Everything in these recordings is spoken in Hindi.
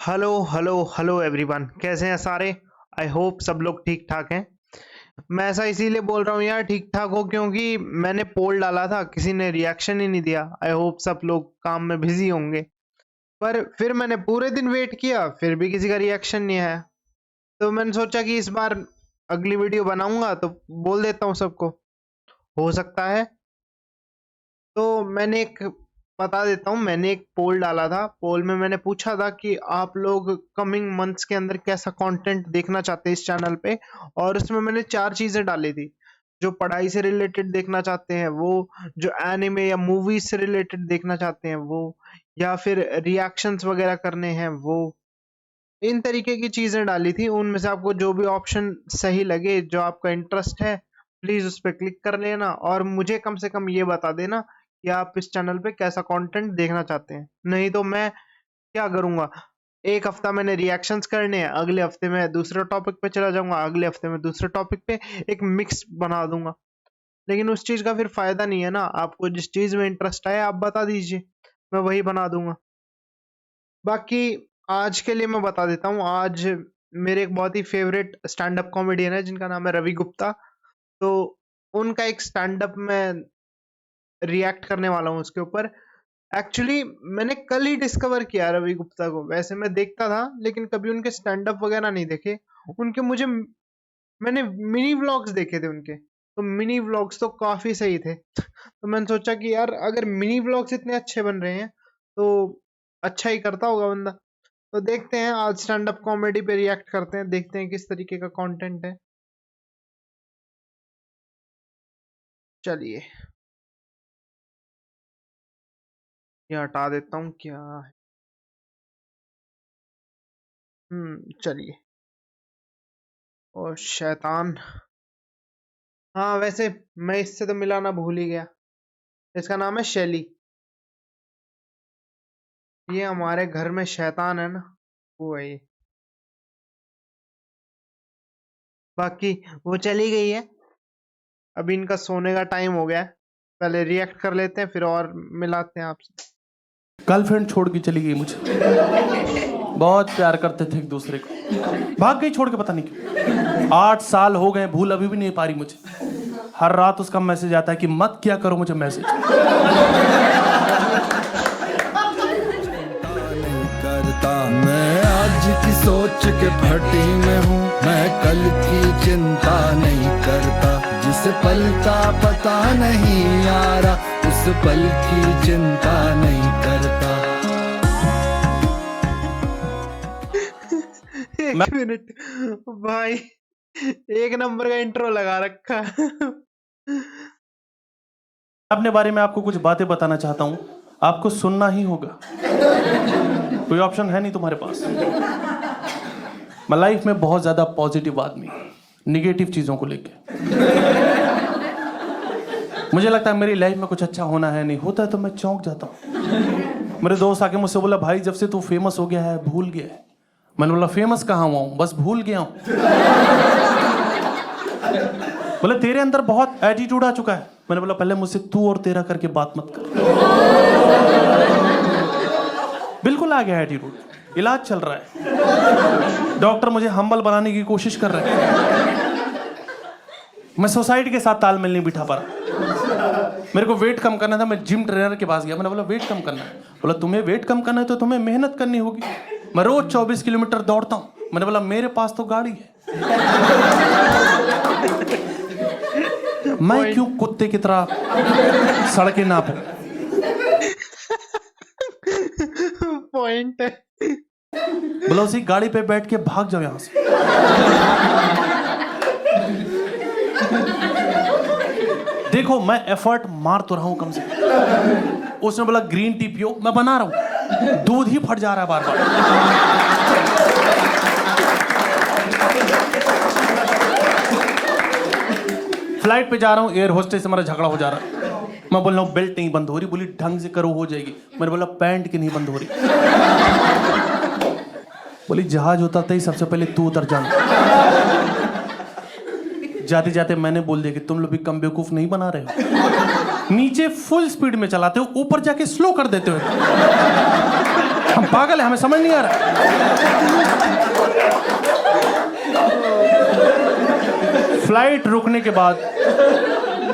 हेलो हेलो हेलो एवरीवन, कैसे हैं सारे। आई होप सब लोग ठीक ठाक हैं। मैं ऐसा इसीलिए बोल रहा हूँ यार, ठीक ठाक हो, क्योंकि मैंने पोल डाला था, किसी ने रिएक्शन ही नहीं दिया। आई होप सब लोग काम में बिजी होंगे। पर फिर मैंने पूरे दिन वेट किया, फिर भी किसी का रिएक्शन नहीं आया। तो मैंने सोचा कि इस बार अगली वीडियो बनाऊंगा तो बोल देता हूँ सबको, हो सकता है। तो मैंने एक बता देता हूँ, मैंने एक पोल डाला था। पोल में मैंने पूछा था कि आप लोग कमिंग मंथ्स के अंदर कैसा कंटेंट देखना चाहते हैं इस चैनल पे। और उसमें मैंने 4 चीजें डाली थी। जो पढ़ाई से रिलेटेड देखना चाहते हैं वो, जो एनिमे या मूवीज से रिलेटेड देखना चाहते हैं वो, या फिर रिएक्शंस वगैरह करने हैं वो। इन तरीके की चीजें डाली थी। उनमें से आपको जो भी ऑप्शन सही लगे, जो आपका इंटरेस्ट है, प्लीज उस पर क्लिक कर लेना और मुझे कम से कम ये बता देना कि आप इस चैनल पे कैसा कंटेंट देखना चाहते हैं। नहीं तो मैं क्या करूंगा, एक हफ्ता मैंने रिएक्शंस करने हैं, अगले हफ्ते में दूसरे टॉपिक पे चला जाऊंगा, अगले हफ्ते में दूसरे टॉपिक पे, एक मिक्स बना दूंगा। लेकिन उस चीज का फिर फायदा नहीं है ना। आपको जिस चीज में इंटरेस्ट आए आप बता दीजिए, मैं वही बना दूंगा। बाकी आज के लिए मैं बता देता हूँ, आज मेरे एक बहुत ही फेवरेट स्टैंड अप कॉमेडियन है जिनका नाम है रवि गुप्ता। तो उनका एक स्टैंड अप में रिएक्ट करने वाला हूँ उसके ऊपर। एक्चुअली मैंने कल ही डिस्कवर किया रवि गुप्ता को। वैसे मैं देखता था लेकिन कभी उनके स्टैंड अप वगैरह नहीं देखे। उनके मुझे मैंने मिनी व्लॉग्स देखे थे उनके। तो मिनी व्लॉग्स तो काफी सही थे। तो मैंने सोचा कि यार अगर मिनी व्लॉग्स इतने अच्छे बन रहे हैं तो अच्छा ही करता होगा बंदा। तो देखते हैं, आज स्टैंड अप कॉमेडी पे रिएक्ट करते हैं, देखते हैं किस तरीके का कंटेंट है। चलिए, ये हटा देता हूँ क्या है। चलिए। और शैतान, हाँ वैसे मैं इससे तो मिलाना भूल ही गया। इसका नाम है शैली। ये हमारे घर में शैतान है ना, वो है ये। बाकी वो चली गई है, अभी इनका सोने का टाइम हो गया है। पहले रिएक्ट कर लेते हैं फिर और मिलाते हैं आपसे। गर्लफ्रेंड छोड़ के चली गई मुझे। बहुत प्यार करते थे एक दूसरे को, भाग गई छोड़ के, पता नहीं क्यों। 8 साल हो गए, भूल अभी भी नहीं पा रही मुझे। हर रात उसका मैसेज आता है कि मत क्या करो मुझे मैसेज। करता मैं आज की सोच के फटी में हूँ, मैं कल की चिंता नहीं करता। जिस पल का पता नहीं आ रहा उस पल की चिंता नहीं करता। एक मिनट भाई, एक नंबर का इंट्रो लगा रखा। अपने बारे में आपको कुछ बातें बताना चाहता हूँ, आपको सुनना ही होगा। कोई ऑप्शन है नहीं तुम्हारे पास। मैं लाइफ में बहुत ज्यादा पॉजिटिव आदमी, निगेटिव चीजों को लेके। मुझे लगता है मेरी लाइफ में कुछ अच्छा होना है, नहीं होता है तो मैं चौंक जाता हूँ। मेरे दोस्त आके मुझसे बोला, भाई जब से तू फेमस हो गया है भूल गया है। मैंने बोला फेमस कहाँ हुआ हूँ, बस भूल गया हूँ। बोले तेरे अंदर बहुत एटीट्यूड आ चुका है। मैंने बोला पहले मुझसे तू और तेरा करके बात मत कर। बिल्कुल आ गया एटीट्यूड, इलाज चल रहा है, डॉक्टर मुझे हम्बल बनाने की कोशिश कर रहे हैं। मैं सोसाइटी के साथ तालमेल नहीं बिठा पा रहा। मेरे को वेट कम करना था, मैं जिम ट्रेनर के पास गया। मैंने बोला वेट कम करना है। बोला तुम्हें वेट कम करना है तो तुम्हें मेहनत करनी होगी। मैं रोज 24 किलोमीटर दौड़ता हूँ। मैंने बोला मेरे पास तो गाड़ी है, मैं क्यों कुत्ते की तरह सड़कें नापूं। पॉइंट है। बोला उसी गाड़ी पे बैठ के भाग जाओ यहां से। देखो मैं एफर्ट मार तो रहा हूं कम से कम। उसने बोला ग्रीन टी पियो, मैं बना रहा हूं, दूध ही फट जा रहा है बार बार। फ्लाइट पे जा रहा हूं, एयर होस्टेस से हमारा झगड़ा हो जा रहा है। मैं बोल रहा हूं बेल्ट नहीं बंद हो रही। बोली ढंग से करो हो जाएगी। मैंने बोला पैंट की नहीं बंद हो रही। बोली जहाज उतरता ही सबसे पहले तू उतर जाना। जाते जाते मैंने बोल दिया कि तुम लोग भी कम बेवकूफ नहीं बना रहे हो। नीचे फुल स्पीड में चलाते हो, ऊपर जाके स्लो कर देते हो। हम पागल हैं, हमें समझ नहीं आ रहा। फ्लाइट रुकने के बाद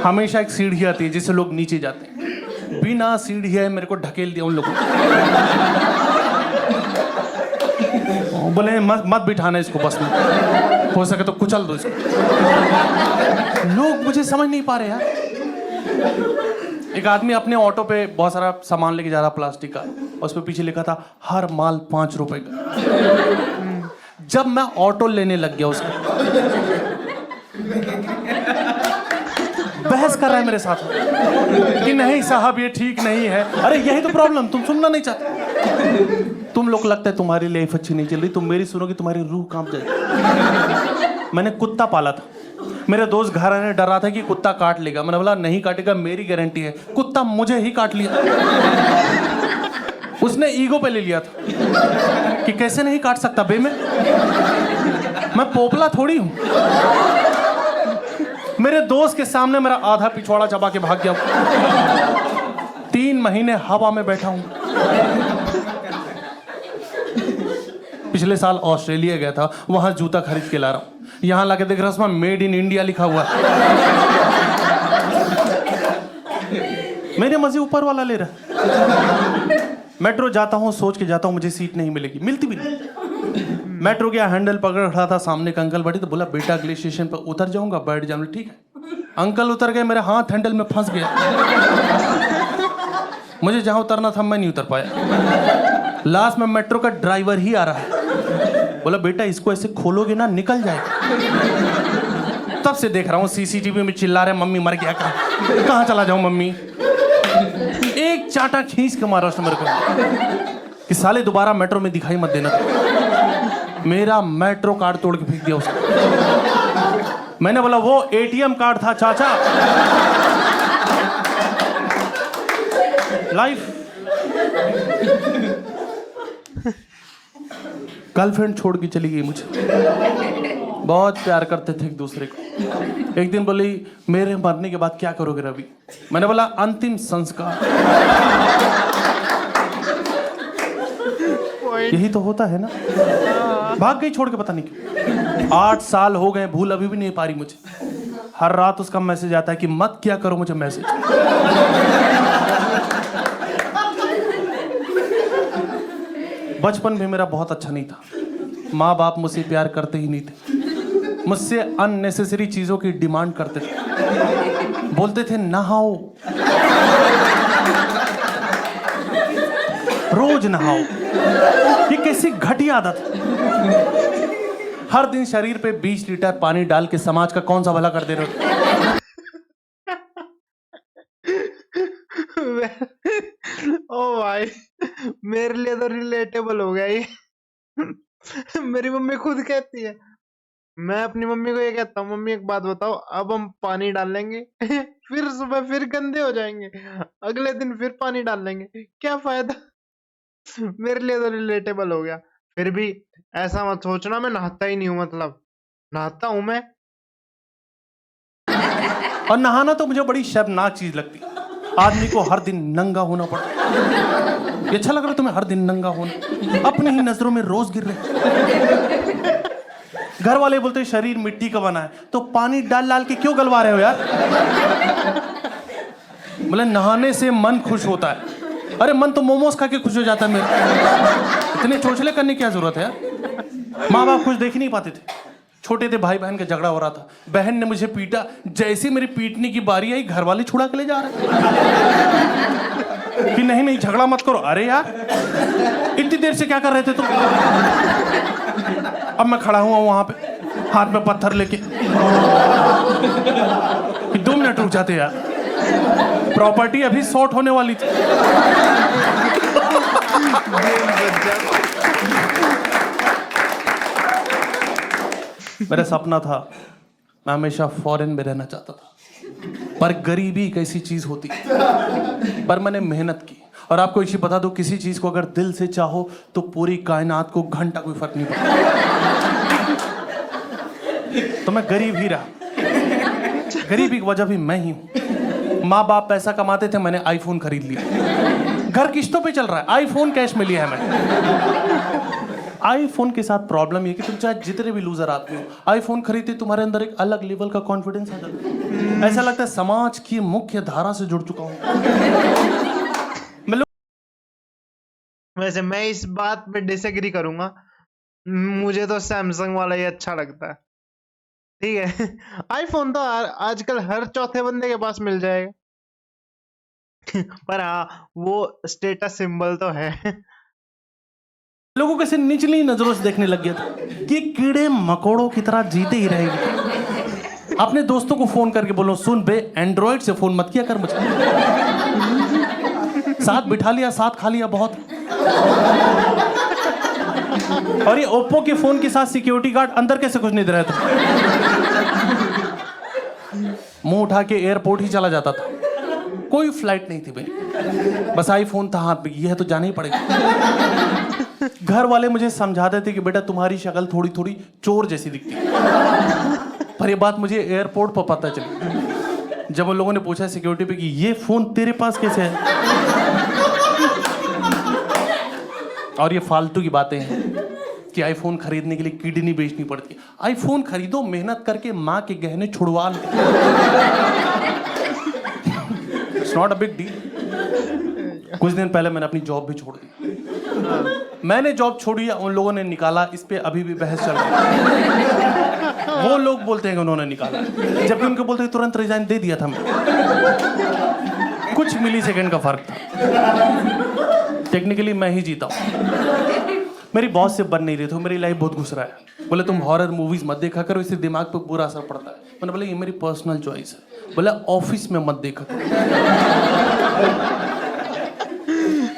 हमेशा एक सीढ़ी आती है जिससे लोग नीचे जाते हैं। बिना सीढ़ी है मेरे को ढकेल दिया उन लोगों ने। बोले मत बिठाना इसको बस में, हो सके तो कुचल दो इसको। लोग मुझे समझ नहीं पा रहे यार। एक आदमी अपने ऑटो पे बहुत सारा सामान लेके जा रहा प्लास्टिक का, उस पे पीछे लिखा था हर माल 5 रुपए का। जब मैं ऑटो लेने लग गया उसका, बहस कर रहा है मेरे साथ कि नहीं साहब ये ठीक नहीं है। अरे यही तो प्रॉब्लम, तुम सुनना नहीं चाहते। तुम लोग लगता है तुम्हारी लाइफ अच्छी नहीं चल रही, तुम मेरी सुनोगे तुम्हारी रूह कांप जाएगी। मैंने कुत्ता पाला था, मेरे दोस्त घर आने डर रहा था कि कुत्ता काट लेगा। मैंने बोला नहीं काटेगा, मेरी गारंटी है। कुत्ता मुझे ही काट लिया। उसने ईगो पे ले लिया था कि कैसे नहीं काट सकता बे मैं पोपला थोड़ी हूं। मेरे दोस्त के सामने मेरा आधा पिछवाड़ा चबा के भाग गया। 3 महीने हवा में बैठा हूं। पिछले साल ऑस्ट्रेलिया गया था, वहां जूता खरीद के ला रहा हूं। यहां लाके देख रहा हूं उसमें मेड इन इंडिया लिखा हुआ है। मेरे मजे ऊपर वाला ले रहा। मेट्रो जाता हूं, सोच के जाता हूं मुझे सीट नहीं मिलेगी, मिलती भी नहीं। मेट्रो गया, हैंडल पकड़ खड़ा था, सामने का अंकल बैठे तो बोला बेटा अगले स्टेशन पर उतर जाऊंगा, बैठ जाऊंगा। ठीक है। अंकल उतर गए, मेरे हाथ हैंडल में फंस गया। मुझे जहां उतरना था मैं नहीं उतर पाया। लास्ट में मेट्रो का ड्राइवर ही आ रहा है, बोला बेटा इसको ऐसे खोलोगे ना निकल जाएगा। तब से देख रहा हूँ सीसीटीवी में चिल्ला रहे मम्मी मर गया। कहाँ चला जाऊं मम्मी। एक चाटा खींच के मारा उसने मेरे को कि साले दोबारा मेट्रो में दिखाई मत देना। मेरा मेट्रो कार्ड तोड़ के फेंक दिया उसने। मैंने बोला वो एटीएम कार्ड था चाचा। लाइफ। गर्लफ्रेंड छोड़ के चली गई मुझे। बहुत प्यार करते थे एक दूसरे को। एक दिन बोली मेरे मरने के बाद क्या करोगे रवि। मैंने बोला अंतिम संस्कार। यही तो होता है ना। भाग गई छोड़ के, पता नहीं क्यों। 8 साल हो गए, भूल अभी भी नहीं पा रही मुझे। हर रात उसका मैसेज आता है कि मत क्या करो मुझे मैसेज। बचपन भी मेरा बहुत अच्छा नहीं था। माँ बाप मुझसे प्यार करते ही नहीं थे, मुझसे अननेसेसरी चीजों की डिमांड करते थे। बोलते थे नहाओ, रोज नहाओ। ये कैसी घटिया आदत है। हर दिन शरीर पे 20 लीटर पानी डाल के समाज का कौन सा भला कर दे रहे हो। ओ भाई, मेरे लिए तो रिलेटेबल हो गया ये। मेरी मम्मी खुद कहती है, मैं अपनी मम्मी को ये कहता हूँ मम्मी एक बात बताओ, अब हम पानी डाल लेंगे फिर सुबह फिर गंदे हो जाएंगे, अगले दिन फिर पानी डाल लेंगे, क्या फायदा। मेरे लिए तो रिलेटेबल हो गया। फिर भी ऐसा मत सोचना मैं नहाता ही नहीं हूँ, मतलब नहाता हूँ मैं। और नहाना तो मुझे बड़ी शर्मनाक चीज लगती है। आदमी को हर दिन नंगा होना पड़ता है। ये अच्छा लग रहा है तुम्हें हर दिन नंगा होना? अपनी ही नजरों में रोज गिर रहे। घर वाले बोलते हैं शरीर मिट्टी का बना है, तो पानी डाल डाल के क्यों गलवा रहे हो यार। बोले नहाने से मन खुश होता है। अरे मन तो मोमोज खा के खुश हो जाता है मेरे। इतने चोचले करने की क्या जरूरत है यार। माँ बाप खुश देख ही नहीं पाते थे। छोटे थे, भाई बहन का झगड़ा हो रहा था, बहन ने मुझे पीटा। जैसे मेरी पीटने की बारी आई, घर वाले छुड़ा के ले जा रहे कि नहीं नहीं झगड़ा मत करो। अरे यार इतनी देर से क्या कर रहे थे तुम। अब मैं खड़ा हुआ वहां पे हाथ में पत्थर लेके। 2 मिनट रुक जाते यार, प्रॉपर्टी अभी सॉर्ट होने वाली थी। मेरा सपना था मैं हमेशा फॉरेन में रहना चाहता था, पर गरीबी एक ऐसी चीज होती है। पर मैंने मेहनत की। और आपको इसी बता दो, किसी चीज को अगर दिल से चाहो तो पूरी कायनात को घंटा कोई फर्क नहीं पड़ता। तो मैं गरीब ही रहा। गरीबी की वजह भी मैं ही हूं। माँ बाप पैसा कमाते थे, मैंने आईफोन खरीद लिया। घर किस्तों पे चल रहा है, आईफोन कैश में लिया है मैंने। आईफोन के साथ प्रॉब्लम ये कि तुम चाहे जितने भी लूजर आदमी हो, आईफोन खरीदते तुम्हारे अंदर एक अलग लेवल का कॉन्फिडेंस आ जाता है। ऐसा लगता है समाज की मुख्य धारा से जुड़ चुका हूँ। वैसे मैं इस बात पे डिसएग्री करूंगा, मुझे तो सैमसंग वाला ही अच्छा लगता है। ठीक है, आईफोन तो आजकल हर चौथे बंदे के पास मिल जाएगा। पर हाँ, वो स्टेटस सिंबल तो है। लोगों को ऐसे निचली नजरों से देखने लग गया था कि कीड़े मकोड़ों की तरह जीते ही रहेंगे। अपने दोस्तों को फोन करके बोलो, सुन बे, एंड्रॉइड से फोन मत किया कर मुझे। साथ बिठा लिया, साथ खा लिया बहुत। और ये ओप्पो के फोन के साथ सिक्योरिटी गार्ड अंदर कैसे कुछ नहीं दे रहा था, मुंह उठा के एयरपोर्ट ही चला जाता था। कोई फ्लाइट नहीं थी भाई, बस आईफोन था हाथ में, यह तो जाना ही पड़ेगा। घर वाले मुझे समझाते थे कि बेटा तुम्हारी शक्ल थोड़ी थोड़ी चोर जैसी दिखती है, पर ये बात मुझे एयरपोर्ट पर पता चली जब उन लोगों ने पूछा सिक्योरिटी पे कि ये फोन तेरे पास कैसे है। और ये फालतू की बातें हैं कि आईफोन खरीदने के लिए किडनी बेचनी पड़ती है। आईफोन खरीदो, मेहनत करके माँ के गहने छुड़वा लो, it's not a big deal. कुछ दिन पहले मैंने अपनी जॉब भी छोड़ दी। मैंने जॉब छोड़ी या उन लोगों ने निकाला, इस पे अभी भी बहस चल रही है। वो लोग बोलते हैं कि उन्होंने निकाला, जबकि उनको बोलते हैं तुरंत रिजाइन दे दिया था मैं। कुछ मिली सेकेंड का फर्क था। टेक्निकली मैं ही जीता हूँ। मेरी बॉस से बन नहीं रही थी, मेरी लाइफ बहुत घुस रहा है। बोले तुम हॉरर मूवीज मत देखा करो, इससे दिमाग पे बुरा असर पड़ता है। मैंने बोला ये मेरी पर्सनल चॉइस है। बोला ऑफिस में मत देखा करो।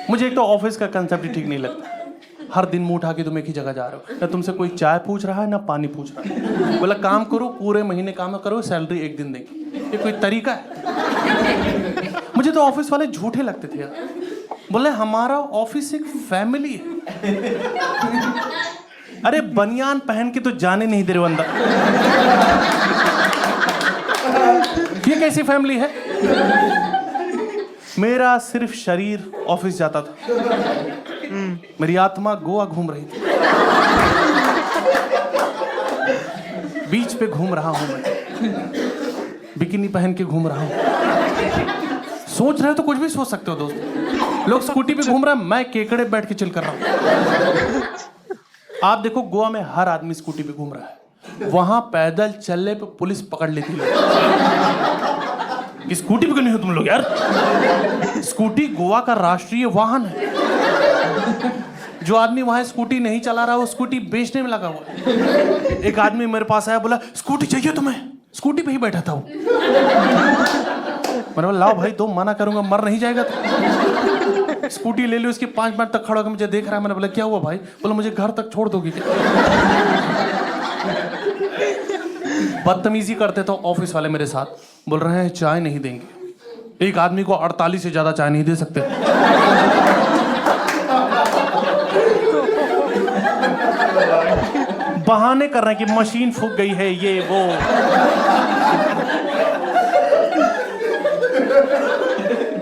मुझे एक तो ऑफिस का कंसेप्ट ही ठीक नहीं लगता। हर दिन मुंह उठा के तुम एक ही जगह जा रहे हो, ना तुमसे कोई चाय पूछ रहा है ना पानी पूछ रहा है। बोला काम करो, पूरे महीने काम करो, सैलरी एक दिन देंगे। ये कोई तरीका है? मुझे तो ऑफिस वाले झूठे लगते थे यार। बोले हमारा ऑफिस एक फैमिली है। अरे बनियान पहन के तो जाने नहीं दे रहे हो अंदर, ये कैसी फैमिली है? मेरा सिर्फ शरीर ऑफिस जाता था, मेरी आत्मा गोवा घूम रही थी। बीच पे घूम रहा हूं मैं, बिकिनी पहन के घूम रहा हूं। सोच रहे हो तो कुछ भी सोच सकते हो दोस्त। लोग स्कूटी पे घूम रहा है, मैं केकड़े बैठ के चिल कर रहा हूं। आप देखो गोवा में हर आदमी स्कूटी पे घूम रहा है, वहां पैदल चलने पे पुलिस पकड़ लेती है कि स्कूटी पे क्यों नहीं हो तुम लोग यार। स्कूटी गोवा का राष्ट्रीय वाहन है। जो आदमी वहां स्कूटी नहीं चला रहा वो स्कूटी बेचने में लगा हुआ है। एक आदमी मेरे पास आया, बोला स्कूटी चाहिए तुम्हें? स्कूटी पे ही बैठा था वो। मैंने बोला लाओ भाई, तो मना करूंगा, मर नहीं जाएगा तो। स्कूटी ले ली, उसके 5 मिनट तक खड़ा होकर मुझे देख रहा है। मैंने बोला क्या हुआ भाई? बोला मुझे घर तक छोड़ दोगी क्या? बदतमीजी करते तो ऑफिस वाले मेरे साथ, बोल रहे हैं चाय नहीं देंगे। एक आदमी को 48 से ज्यादा चाय नहीं दे सकते। बहाने कर रहे हैं कि मशीन फूक गई है, ये वो।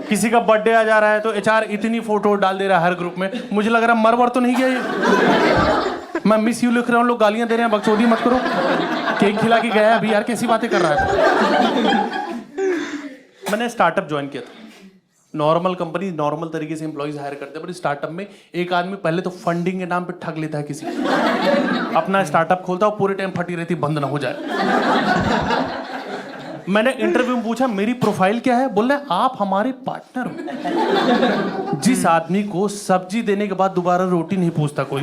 किसी का बर्थडे आ जा रहा है तो एचआर इतनी फोटो डाल दे रहा है हर ग्रुप में, मुझे लग रहा है मरवर तो नहीं गया ये। मैं मिस यू लिख रहा हूँ, लोग गालियां दे रहे हैं, बकचोदी मत करो। केक खिला के गया अभी यार, कैसी बातें कर रहा है। मैंने स्टार्टअप ज्वाइन किया था। नॉर्मल कंपनी नॉर्मल तरीके से एम्प्लॉइज हायर करते हैं, पर स्टार्टअप में एक आदमी पहले तो फंडिंग के नाम पे ठग लेता है किसी, अपना स्टार्टअप खोलता है, पूरे टाइम फटी रहती, बंद ना हो जाए। मैंने इंटरव्यू में पूछा मेरी प्रोफाइल क्या है? बोल रहे आप हमारे पार्टनर हो। जिस आदमी को सब्जी देने के बाद दोबारा रोटी नहीं पूछता कोई,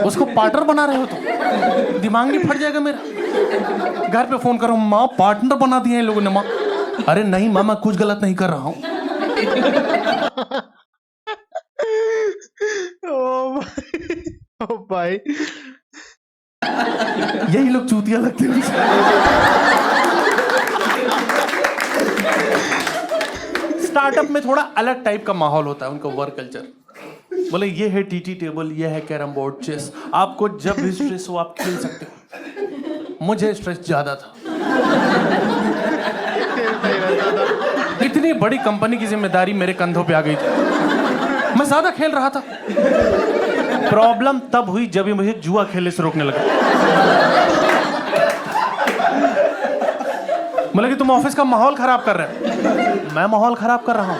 उसको पार्टनर बना रहे हो तो दिमाग नहीं फट जाएगा मेरा? घर पे फोन करो, माँ पार्टनर बना दिए हैं लोगों ने। माँ अरे नहीं माँ, मैं कुछ गलत नहीं कर रहा हूं। ओ भाई, यही लोग चूतिया लगते हैं। स्टार्टअप में थोड़ा अलग टाइप का माहौल होता है उनका वर्क कल्चर। बोले ये है टीटी टेबल, ये है कैरम बोर्ड, चेस, आपको जब भी स्ट्रेस हो आप खेल सकते हो। मुझे स्ट्रेस ज्यादा था, इतनी बड़ी कंपनी की जिम्मेदारी मेरे कंधों पे आ गई थी, मैं ज्यादा खेल रहा था। प्रॉब्लम तब हुई जब ये मुझे जुआ खेलने से रोकने लगा। बोले कि तुम ऑफिस का माहौल खराब कर रहे हो। मैं माहौल खराब कर रहा हूं?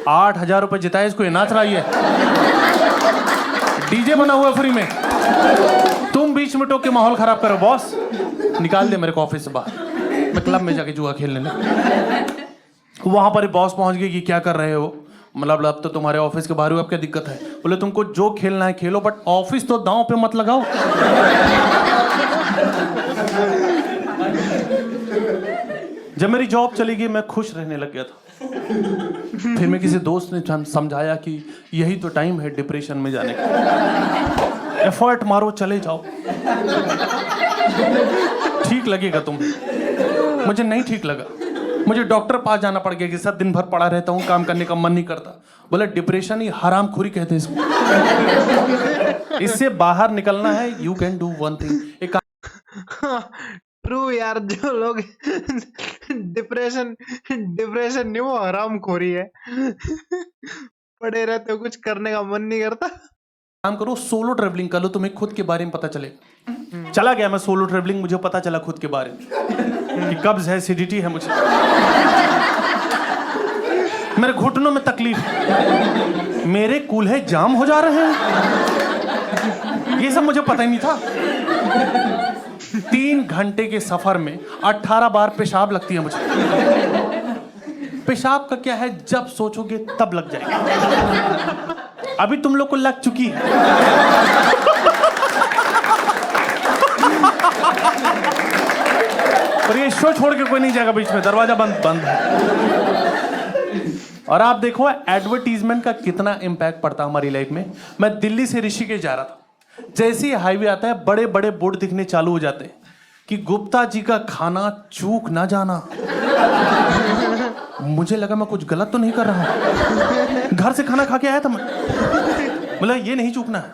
8,000 रुपए जिताए इसको, ये नाच रही है, डीजे बना हुआ फ्री में, तुम बीच में टोक के माहौल खराब करो। बॉस निकाल दे मेरे को ऑफिस से बाहर, मैं क्लब में जाके जुआ खेलने लगा। वहां पर बॉस पहुंच गए कि क्या कर रहे हो, मतलब अब तो तुम्हारे ऑफिस के बाहर हो, अब क्या दिक्कत है? बोले तुमको जो खेलना है खेलो, बट ऑफिस तो दांव पे मत लगाओ। जब मेरी जॉब चली गई मैं खुश रहने लग गया था। फिर मैं किसी दोस्त ने समझाया कि यही तो टाइम है डिप्रेशन में जाने का, एफर्ट मारो, चले जाओ, ठीक लगेगा तुम्हें। मुझे नहीं ठीक लगा, मुझे डॉक्टर पास जाना पड़ गया कि सर दिन भर पड़ा रहता हूँ, काम करने का मन नहीं करता। बोले डिप्रेशन ही हरामखोरी कहते हैं इसको, इससे बाहर निकलना है, you can do one thing. एक ट्रू यार, जो लोग डिप्रेशन नहीं, वो हरामखोरी है। पड़े रहते हो, कुछ करने का मन नहीं करता। काम करो, सोलो ट्रेवलिंग कर लो, तुम्हें खुद के बारे में पता चलेगा। चला गया मैं सोलो ट्रेवलिंग, मुझे पता चला खुद के बारे में कि कब्ज है, एसिडिटी है मुझे, मेरे घुटनों में तकलीफ, मेरे कूल्हे जाम हो जा रहे हैं, ये सब मुझे पता ही नहीं था। 3 घंटे के सफर में 18 बार पेशाब लगती है मुझे। पेशाब का क्या है, जब सोचोगे तब लग जाएगा। अभी तुम लोग को लग चुकी है। पर ये शो छोड़ के कोई नहीं जाएगा बीच में, दरवाजा बंद है। और आप देखो एडवर्टीजमेंट का कितना इंपैक्ट पड़ता है हमारी लाइफ में। मैं दिल्ली से ऋषिकेश जा रहा था, जैसे ही हाईवे आता है बड़े बड़े बोर्ड दिखने चालू हो जाते हैं कि गुप्ता जी का खाना चूक ना जाना। मुझे लगा मैं कुछ गलत तो नहीं कर रहा हूं, घर से खाना खा के आया था मैं, मतलब ये नहीं चूकना है।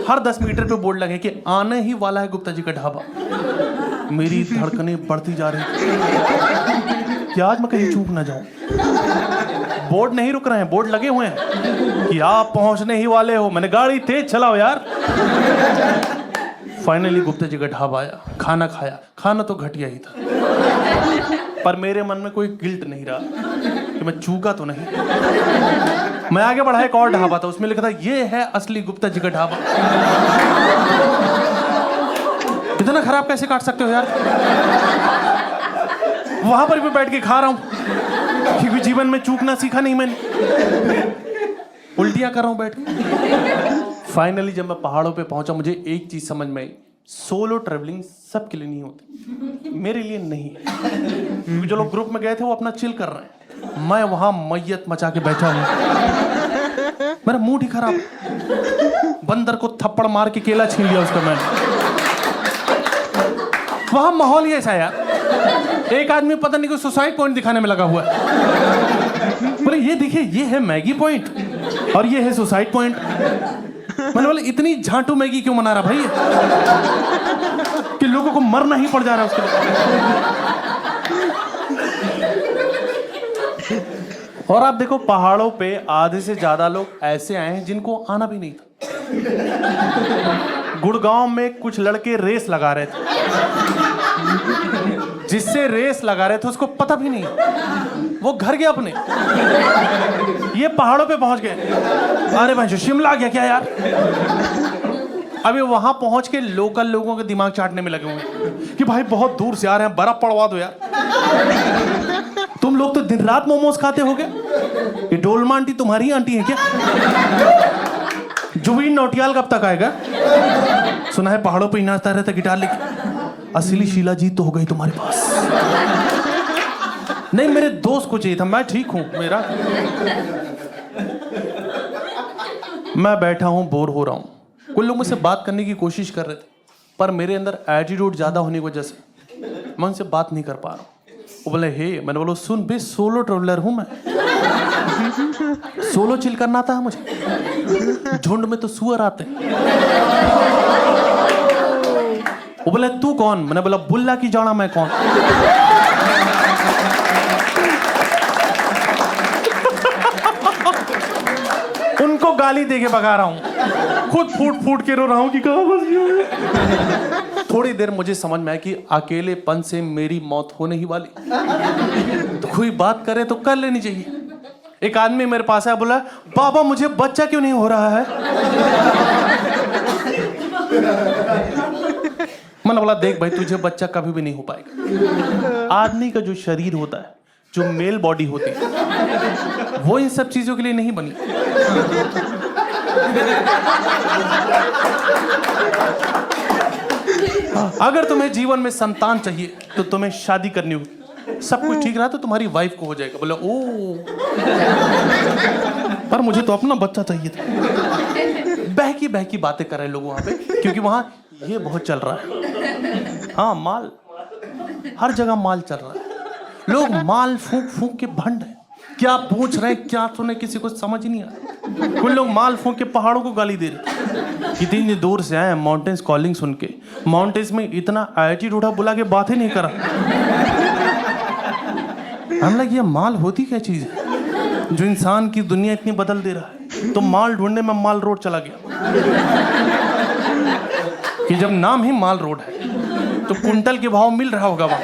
हर 10 मीटर पे बोर्ड लगे कि आने ही वाला है गुप्ता जी का ढाबा। मेरी धड़कनें बढ़ती जा रही कि आज मैं कहीं चूक ना जाऊं। बोर्ड नहीं रुक रहे हैं, बोर्ड लगे हुए हैं कि आप पहुंचने ही वाले हो। मैंने गाड़ी तेज चलाओ यार। फाइनली गुप्ता जी का ढाबा आया, खाना खाया, खाना तो घटिया ही था, पर मेरे मन में कोई गिल्ट नहीं रहा कि मैं चूका तो नहीं। मैं आगे बढ़ा, एक और ढाबा था, उसमें लिखा था ये है असली गुप्ता जी का ढाबा। इतना खराब कैसे काट सकते हो यार। वहां पर भी बैठ के खा रहा हूं क्योंकि जीवन में चूकना सीखा नहीं मैंने, उल्टियां कर रहा हूं बैठ के। फाइनली जब मैं पहाड़ों पे पहुंचा, मुझे एक चीज समझ में आई, सोलो ट्रैवलिंग सबके लिए नहीं होती, मेरे लिए नहीं है। क्योंकि जो लोग ग्रुप में गए थे वो अपना चिल कर रहे हैं, मैं वहां मैयत मचा के बैठा हूं। मेरा मूड ही खराब, बंदर को थप्पड़ मार के केला छीन लिया उसका मैंने। वहां माहौल ही ऐसा है यार, एक आदमी पता नहीं कोई सुसाइड पॉइंट दिखाने में लगा हुआ है। बोले ये देखिए, ये है मैगी पॉइंट और ये है सुसाइड पॉइंट। मैंने बोले इतनी झांटू मैगी क्यों मना रहा भाई कि लोगों को मरना ही पड़ जा रहा है उसके लिए। और आप देखो पहाड़ों पे आधे से ज्यादा लोग ऐसे आए हैं जिनको आना भी नहीं था। गुड़गांव में कुछ लड़के रेस लगा रहे थे, जिससे रेस लगा रहे थे उसको पता भी नहीं, वो घर गया अपने, ये पहाड़ों पे पहुंच गए। अरे भाई शिमला गया क्या यार। अभी वहां पहुंच के लोकल लोगों के दिमाग चाटने में लगे हुए कि भाई बहुत दूर से आ रहे हैं, बर्फ पड़वा दो यार। तुम लोग तो दिन रात मोमोज खाते होगे, ये डोलमा आंटी तुम्हारी आंटी है क्या? जुबीन नौटियाल कब तक आएगा? सुना है पहाड़ों पे ही नाचता रहता गिटार लेके। असली शीला जीत तो हो गई तुम्हारे पास। नहीं, मेरे दोस्त को चाहिए था, मैं ठीक हूं मेरा। मैं बैठा हूं, बोर हो रहा हूं, कुछ लोग मुझसे बात करने की कोशिश कर रहे थे, पर मेरे अंदर एटीट्यूड ज्यादा होने की वजह से मैं उनसे बात नहीं कर पा रहा हूं। वो बोले हे, मैंने बोला सुन बे, सोलो ट्रैवलर हूं मैं, सोलो चिल करना आता है मुझे, झुंड में तो सुअर आते हैं। वो बोला तू कौन? मैंने बोला बुल्ला की जाना मैं कौन। उनको गाली दे के भगा रहा हूं, खुद फूट फूट के रो रहा हूं कि कहां फंस गया। थोड़ी देर मुझे समझ में आया कि अकेलेपन से मेरी मौत होने ही वाली, तो कोई बात करे तो कर लेनी चाहिए। एक आदमी मेरे पास आया, बोला बाबा मुझे बच्चा क्यों नहीं हो रहा है? मैंने बोला देख भाई, तुझे बच्चा कभी भी नहीं हो पाएगा। आदमी का जो शरीर होता है, जो मेल बॉडी होती है, वो इन सब चीजों के लिए नहीं बनी। अगर तुम्हें जीवन में संतान चाहिए तो तुम्हें शादी करनी होगी। सब कुछ ठीक रहा तो तुम्हारी वाइफ को हो जाएगा। बोला ओ, पर मुझे तो अपना बच्चा चाहिए था। बहकी बातें कर रहे लोग वहां पे, क्योंकि वहां ये बहुत चल रहा है। हाँ, माल, हर जगह माल चल रहा है। लोग माल फूंक फूंक के भंड है। क्या पूछ रहे हैं, क्या सुने, किसी को समझ ही नहीं आ रहा। कुछ लोग माल फूंक के पहाड़ों को गाली दे रहे। इतनी दूर से आए हैं माउंटेन्स कॉलिंग सुन के, माउंटेन्स में इतना एटीट्यूड उठा, बुला के बात ही नहीं करा। हम लगे ये माल होती क्या चीज है जो इंसान की दुनिया इतनी बदल दे रहा है। तो माल ढूंढने में माल रोड चला गया, कि जब नाम ही माल रोड है तो कुंटल के भाव मिल रहा होगा वहां।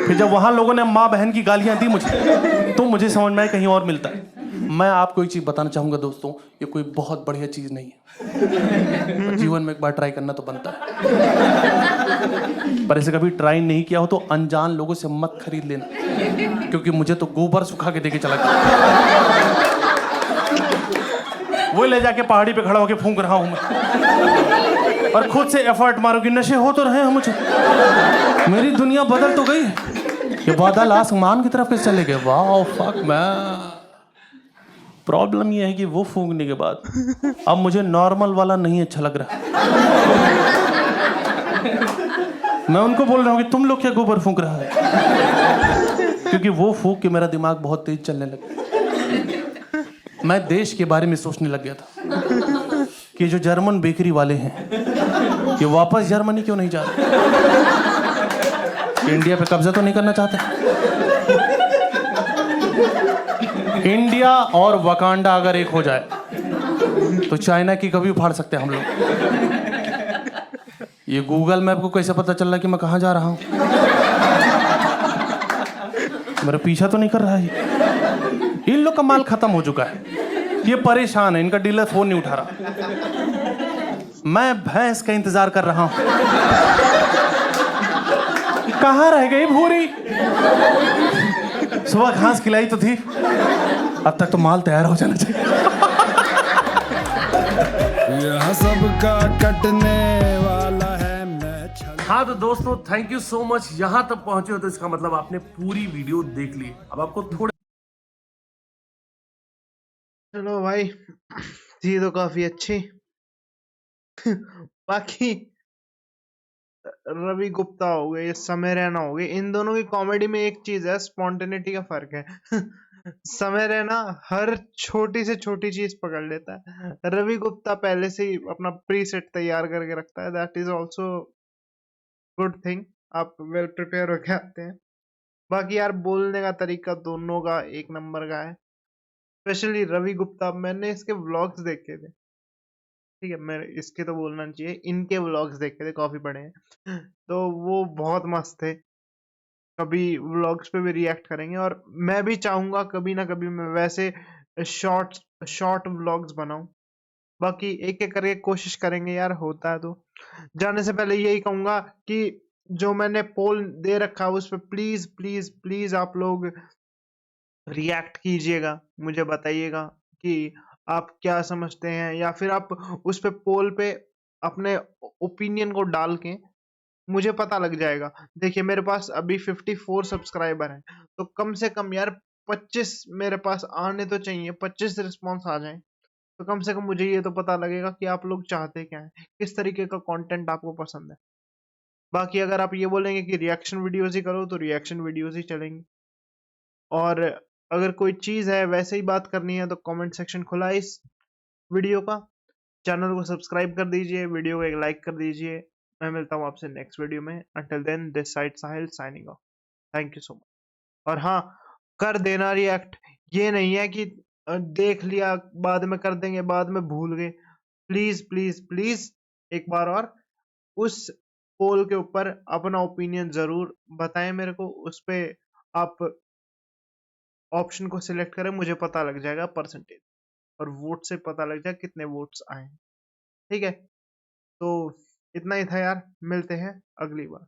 फिर जब वहां लोगों ने माँ बहन की गालियां दी मुझे, तो मुझे समझ में आया कहीं और मिलता है। मैं आपको एक चीज बताना चाहूंगा दोस्तों, ये कोई बहुत बढ़िया चीज नहीं है। जीवन में एक बार ट्राई करना तो बनता है, पर ऐसे कभी ट्राई नहीं किया हो तो अनजान लोगों से मत खरीद लेना, क्योंकि मुझे तो गोबर सुखा के देके चला गया। वो ले जाके पहाड़ी पे खड़ा होके फूंक रहा हूं मैं, और खुद से एफर्ट मारो कि नशे हो तो रहे हैं मुझे। मेरी दुनिया बदल तो गई। ये बादल आसमान की तरफ कैसे चले गए? वाह फक मैन। प्रॉब्लम ये है कि वो फूंकने के बाद अब मुझे नॉर्मल वाला नहीं अच्छा लग रहा। मैं उनको बोल रहा हूँ कि तुम लोग क्या गोबर फूंक रहा है, क्योंकि वो फूंक के मेरा दिमाग बहुत तेज चलने लगा। मैं देश के बारे में सोचने लग गया था कि जो जर्मन बेकरी वाले हैं, ये वापस जर्मनी क्यों नहीं जा रहे? इंडिया पे कब्जा तो नहीं करना चाहते? इंडिया और वकांडा अगर एक हो जाए तो चाइना की कभी फाड़ सकते हैं हम लोग। ये गूगल मैप को कैसे पता चल रहा कि मैं कहां जा रहा हूं? मेरा पीछा तो नहीं कर रहा है। इन लोग का माल खत्म हो चुका है, ये परेशान है, इनका डीलर फोन नहीं उठा रहा। मैं भैंस का इंतजार कर रहा हूं। कहां रह गई भूरी? सुबह घास खिलाई तो थी, अब तक तो माल तैयार हो जाना चाहिए। यह सबका कटने वाला है। हाँ तो दोस्तों, थैंक यू सो मच। यहां तक पहुंचे हो तो इसका मतलब आपने पूरी वीडियो देख ली। अब आपको थोड़े, चलो भाई, थी तो काफी अच्छी। बाकी रवि गुप्ता हो गए, समय रैना हो गए, इन दोनों की कॉमेडी में एक चीज है, स्पॉन्टेनिटी का फर्क है। समय रैना हर छोटी से छोटी चीज पकड़ लेता है, रवि गुप्ता पहले से ही अपना प्रीसेट तैयार करके रखता है। That is also good thing, आप वेल प्रिपेयर होके आते हैं। बाकी यार, बोलने का तरीका दोनों का एक नंबर का है, स्पेशली रवि गुप्ता। मैंने इसके व्लॉग्स देखे थे, ठीक है, मैं इसके तो बोलना नहीं चाहिए, इनके व्लॉग्स देखे थे, काफी बड़े हैं, तो वो बहुत मस्त थे। कभी व्लॉग्स पे भी रिएक्ट करेंगे, और मैं भी चाहूंगा कभी ना कभी मैं वैसे शॉर्ट व्लॉग्स बनाऊं। बाकी एक एक करके कोशिश करेंगे यार, होता है तो। जाने से पहले यही कहूंगा कि जो मैंने पोल दे रखा है उस पर प्लीज प्लीज प्लीज आप लोग रिएक्ट कीजिएगा, मुझे बताइएगा कि आप क्या समझते हैं, या फिर आप उस पे पोल पे अपने ओपिनियन को डाल के मुझे पता लग जाएगा। देखिए, मेरे पास अभी 54 सब्सक्राइबर हैं, तो कम से कम यार 25 मेरे पास आने तो चाहिए, 25 रिस्पॉन्स आ जाएं, तो कम से कम मुझे ये तो पता लगेगा कि आप लोग चाहते क्या हैं, किस तरीके का कंटेंट आपको पसंद है। बाकी अगर आप ये बोलेंगे कि रिएक्शन वीडियोस ही करो, तो रिएक्शन वीडियोस ही चलेंगी। और अगर कोई चीज है वैसे ही बात करनी है, तो कमेंट सेक्शन खुला है इस वीडियो का, चैनल को सब्सक्राइब कर दीजिए, वीडियो को एक लाइक कर दीजिए। मैं मिलता हूँ आपसे नेक्स्ट वीडियो में। Until then, this side Sahil signing off. Thank you so much. और हाँ, कर देना रिएक्ट, ये नहीं है कि देख लिया बाद में कर देंगे, बाद में भूल गए। प्लीज प्लीज प्लीज एक बार और उस पोल के ऊपर अपना ओपिनियन जरूर बताएं मेरे को। उस पे आप ऑप्शन को सिलेक्ट करें, मुझे पता लग जाएगा परसेंटेज, और वोट से पता लग जाएगा कितने वोट्स आए हैं। ठीक है, तो इतना ही था यार, मिलते हैं अगली बार।